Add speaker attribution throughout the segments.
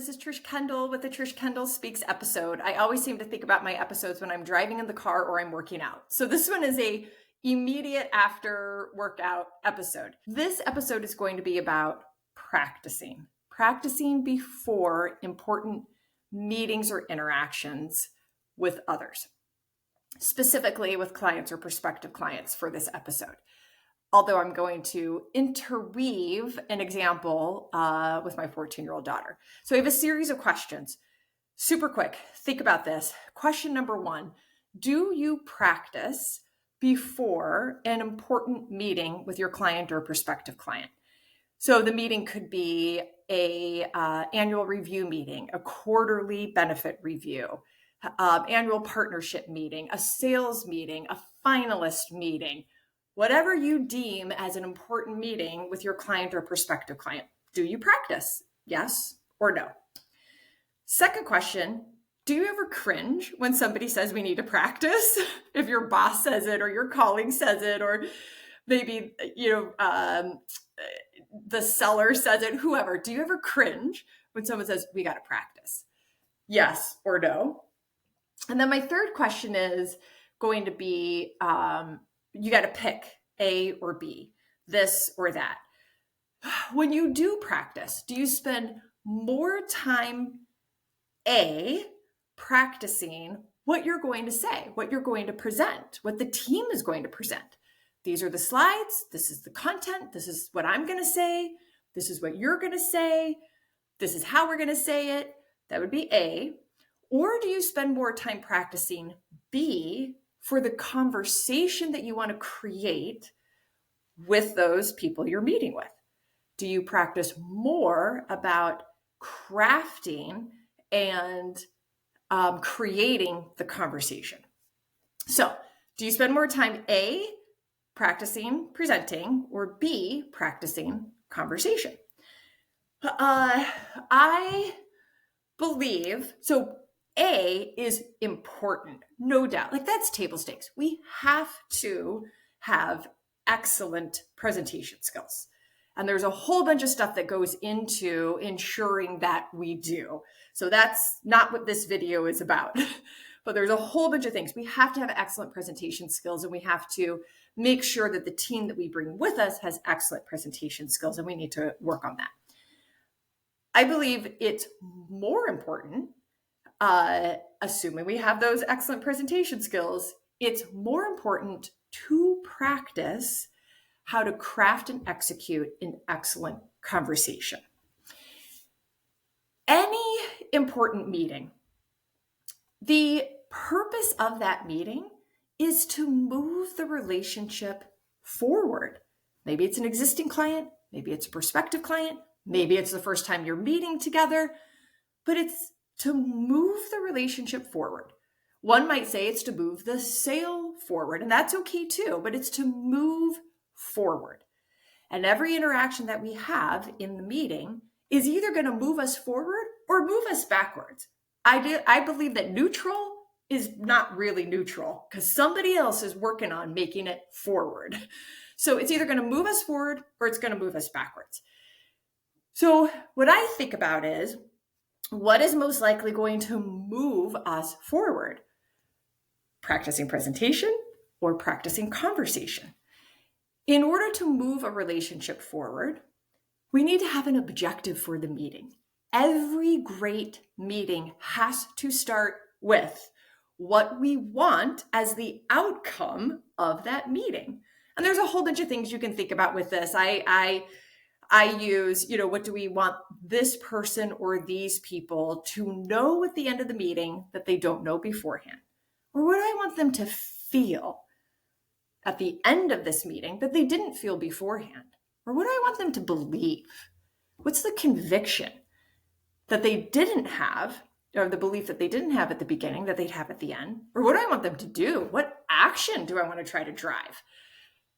Speaker 1: This is Trish Kendall with the Trish Kendall Speaks episode. I always seem to think about my episodes when I'm driving in the car or I'm working out. So this one is a immediate after workout episode. This episode is going to be about practicing before important meetings or interactions with others, specifically with clients or prospective clients for this episode. Although I'm going to interweave an example with my 14-year-old daughter. So I have a series of questions. Super quick, think about this. Question number 1, do you practice before an important meeting with your client or prospective client? So the meeting could be a annual review meeting, a quarterly benefit review, annual partnership meeting, a sales meeting, a finalist meeting, whatever you deem as an important meeting with your client or prospective client. Do you practice? Yes or no? Second question, do you ever cringe when somebody says we need to practice? If your boss says it or your colleague says it, or maybe, the seller says it, whoever, do you ever cringe when someone says we got to practice? Yes or no? And then my third question is going to be, you got to pick A or B, this or that. When you do practice, do you spend more time A, practicing what you're going to say, what you're going to present, what the team is going to present? These are the slides. This is the content. This is what I'm going to say. This is what you're going to say. This is how we're going to say it. That would be A. Or do you spend more time practicing B, for the conversation that you want to create with those people you're meeting with? Do you practice more about crafting and creating the conversation? So do you spend more time A, practicing presenting, or B, practicing conversation? I believe, so A is important, no doubt. Like, that's table stakes. We have to have excellent presentation skills. And there's a whole bunch of stuff that goes into ensuring that we do. So that's not what this video is about. But there's a whole bunch of things. We have to have excellent presentation skills, and we have to make sure that the team that we bring with us has excellent presentation skills, and we need to work on that. I believe it's more important, assuming we have those excellent presentation skills, it's more important to practice how to craft and execute an excellent conversation. Any important meeting, the purpose of that meeting is to move the relationship forward. Maybe it's an existing client, maybe it's a prospective client, maybe it's the first time you're meeting together, but it's to move the relationship forward. One might say it's to move the sale forward, and that's okay too, but it's to move forward. And every interaction that we have in the meeting is either going to move us forward or move us backwards. I believe that neutral is not really neutral, because somebody else is working on making it forward. So it's either going to move us forward or it's going to move us backwards. So what I think about is, what is most likely going to move us forward? Practicing presentation or practicing conversation? In order to move a relationship forward, we need to have an objective for the meeting. Every great meeting has to start with what we want as the outcome of that meeting. And there's a whole bunch of things you can think about with this. I use, what do we want this person or these people to know at the end of the meeting that they don't know beforehand? Or what do I want them to feel at the end of this meeting that they didn't feel beforehand? Or what do I want them to believe? What's the conviction that they didn't have, or the belief that they didn't have at the beginning that they'd have at the end? Or what do I want them to do? What action do I want to try to drive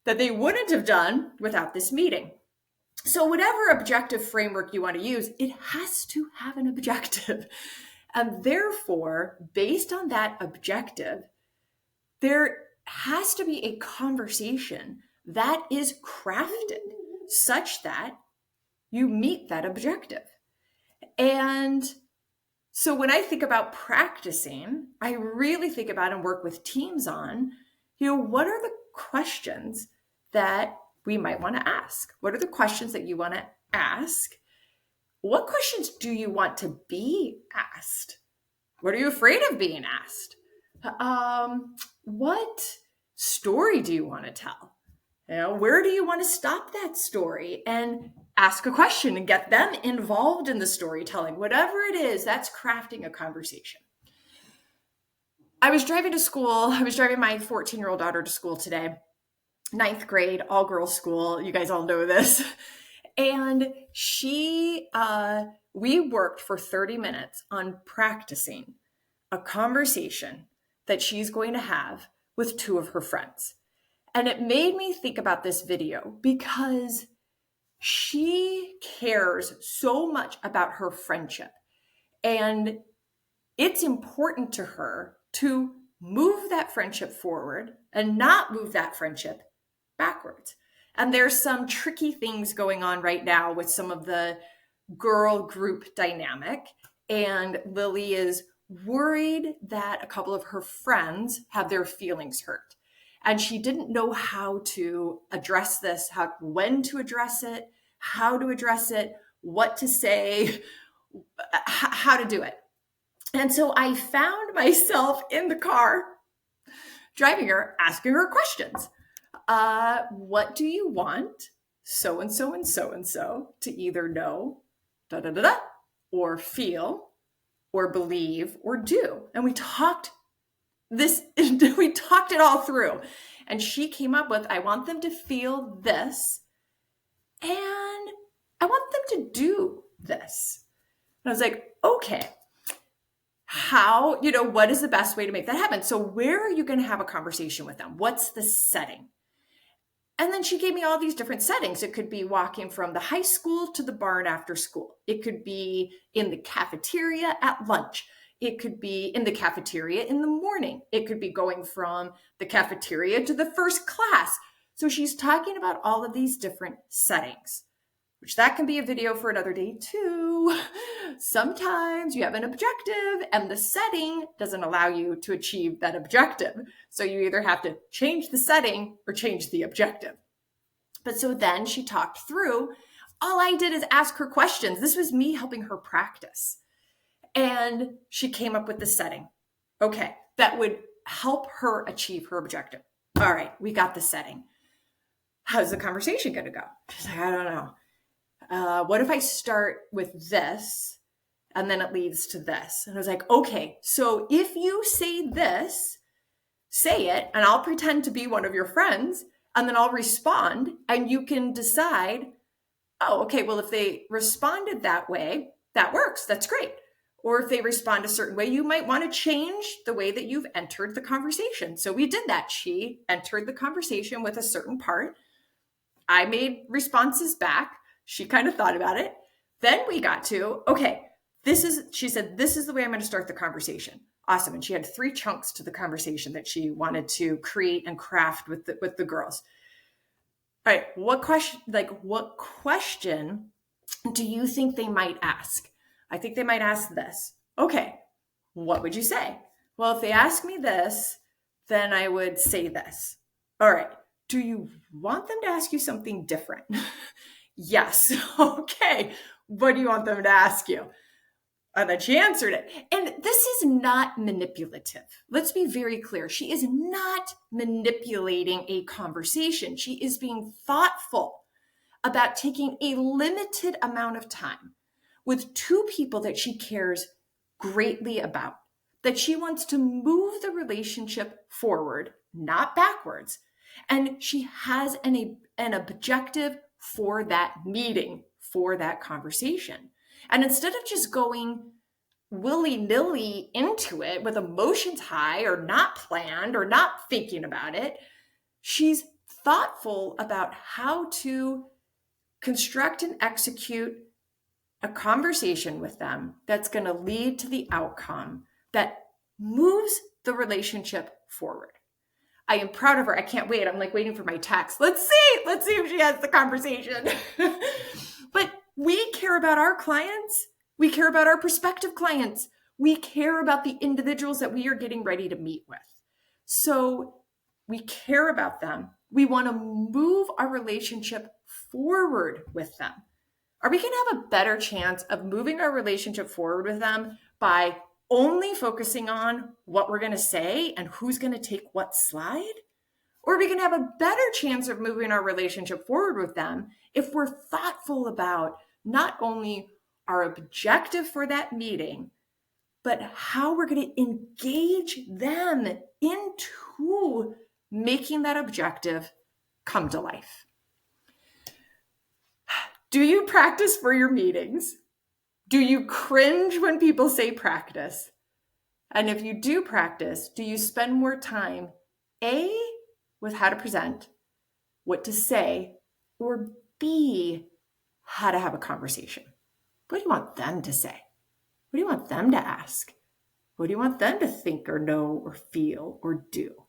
Speaker 1: that they wouldn't have done without this meeting? So whatever objective framework you want to use, it has to have an objective. And therefore, based on that objective, there has to be a conversation that is crafted such that you meet that objective. And so when I think about practicing, I really think about and work with teams on, what are the questions that we might want to ask? What are the questions that you want to ask? What questions do you want to be asked? What are you afraid of being asked? What story do you want to tell? Where do you want to stop that story and ask a question and get them involved in the storytelling? Whatever it is, that's crafting a conversation. I was driving to school. I was driving my 14-year-old daughter to school today, 9th grade, all girls school. You guys all know this. And we worked for 30 minutes on practicing a conversation that she's going to have with 2 of her friends. And it made me think about this video because she cares so much about her friendship. And it's important to her to move that friendship forward and not move that friendship backwards. And there's some tricky things going on right now with some of the girl group dynamic. And Lily is worried that a couple of her friends have their feelings hurt. And she didn't know how to address this, when to address it, how to address it, what to say, how to do it. And so I found myself in the car driving her, asking her questions. What do you want so-and-so and so-and-so to either know, or feel, or believe, or do? And we talked it all through. And she came up with, I want them to feel this, and I want them to do this. And I was like, okay, how, what is the best way to make that happen? So where are you going to have a conversation with them? What's the setting? And then she gave me all these different settings. It could be walking from the high school to the barn after school. It could be in the cafeteria at lunch. It could be in the cafeteria in the morning. It could be going from the cafeteria to the first class. So she's talking about all of these different settings, which that can be a video for another day too. Sometimes you have an objective and the setting doesn't allow you to achieve that objective. So you either have to change the setting or change the objective. But so then she talked through, all I did is ask her questions. This was me helping her practice. And she came up with the setting. Okay, that would help her achieve her objective. All right, we got the setting. How's the conversation going to go? She's like, I don't know. What if I start with this and then it leads to this? And I was like, okay, so if you say this, say it, and I'll pretend to be one of your friends, and then I'll respond, and you can decide, oh, okay, well, if they responded that way, that works. That's great. Or if they respond a certain way, you might want to change the way that you've entered the conversation. So we did that. She entered the conversation with a certain part. I made responses back. She kind of thought about it. Then we got to, okay, she said, this is the way I'm going to start the conversation. Awesome. And she had 3 chunks to the conversation that she wanted to create and craft with the girls. All right. What question do you think they might ask? I think they might ask this. Okay. What would you say? Well, if they ask me this, then I would say this. All right. Do you want them to ask you something different? Yes. Okay. What do you want them to ask you? And then she answered it. And this is not manipulative. Let's be very clear. She is not manipulating a conversation. She is being thoughtful about taking a limited amount of time with 2 people that she cares greatly about, that she wants to move the relationship forward, not backwards. And she has an objective for that meeting, for that conversation. And instead of just going willy-nilly into it with emotions high or not planned or not thinking about it, she's thoughtful about how to construct and execute a conversation with them that's going to lead to the outcome that moves the relationship forward. I am proud of her. I can't wait. I'm like waiting for my text. Let's see if she has the conversation. But we care about our clients. We care about our prospective clients. We care about the individuals that we are getting ready to meet with. So we care about them. We want to move our relationship forward with them. Are we going to have a better chance of moving our relationship forward with them by only focusing on what we're going to say and who's going to take what slide? Or are we going to have a better chance of moving our relationship forward with them if we're thoughtful about not only our objective for that meeting, but how we're going to engage them into making that objective come to life? Do you practice for your meetings? Do you cringe when people say practice? And if you do practice, do you spend more time, A, with how to present, what to say, or B, how to have a conversation? What do you want them to say? What do you want them to ask? What do you want them to think or know or feel or do?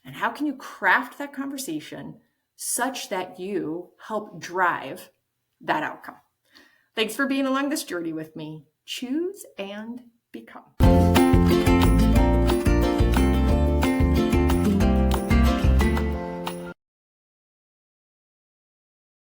Speaker 1: And how can you craft that conversation such that you help drive that outcome? Thanks for being along this journey with me. Choose and become.